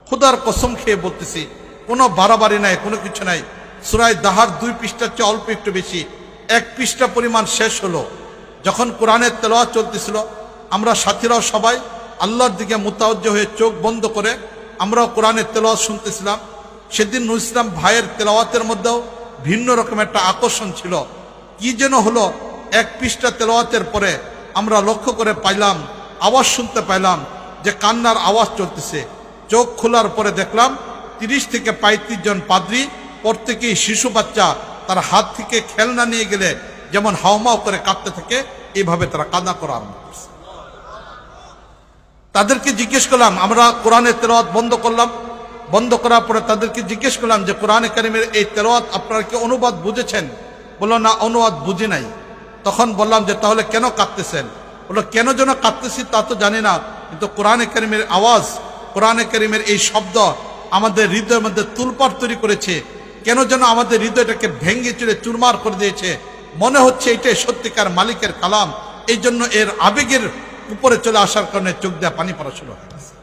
খুদার কসম খেয়ে বলতেছি, কোনো বাড়াবাড়ি নাই, কোনো কিছু নাই। সূরা দাহার 2 পৃষ্ঠার চেয়ে অল্প একটু বেশি, 1 পৃষ্ঠা পরিমাণ শেষ হলো। যখন কোরআনের তেলাওয়াত চলতেছিল, আমরা সাথীরাও সবাই আল্লাহর দিকে মুতাওয়াজ্জহ হয়ে চোখ বন্ধ করে আমরাও কোরআনের তেলাওয়াত শুনতেছিলাম। সেদিন নুর ইসলাম ভাইয়ের তেলাওয়াতের মধ্যেও ভিন্ন রকম একটা আকর্ষণ ছিল। কি যেন হলো, 1 পৃষ্ঠা তেলাওয়াতের পরে আমরা লক্ষ্য করে পাইলাম, আওয়াজ শুনতে পাইলাম যে কান্নার আওয়াজ চলতেছে। চোখ খোলার পরে দেখলাম 30 থেকে 35 জন পাদ্রী, প্রত্যেকেই শিশু বাচ্চা, তার হাত থেকে খেলনা নিয়ে গেলে যেমন হাওমাও করে কাঁদতে থাকে, এইভাবে তারা কান্না করা আরম্ভ করছে। তাদেরকে জিজ্ঞেস করলাম, আমরা কোরআনের তেলাওয়াত বন্ধ করলাম। বন্ধ করার পরে তাদেরকে জিজ্ঞেস করলাম যে কোরআনে কারিমের এই তেলাওয়াত আপনারা কি অনুবাদ বুঝেছেন? বললো না, অনুবাদ বুঝি নাই। তখন বললাম যে তাহলে কেন কাঁদতেছেন? বললো কেন যেন কাঁদতেছি তা তো জানি না, কিন্তু কোরআনে কারিমের আওয়াজ, কোরআনে কারিমের এই শব্দ আমাদের হৃদয়ের মধ্যে তুলপাড় তৈরি করেছে। কেন যেন আমাদের হৃদয়টাকে ভেঙে চুরে চুরমার করে দিয়েছে। মনে হচ্ছে এটাই সত্যিকার মালিকের কালাম। এই জন্য এর আবেগের উপরে চলে আসার কারণে চোখ দেওয়া পানি পড়া শুরু হয়ে গেছে।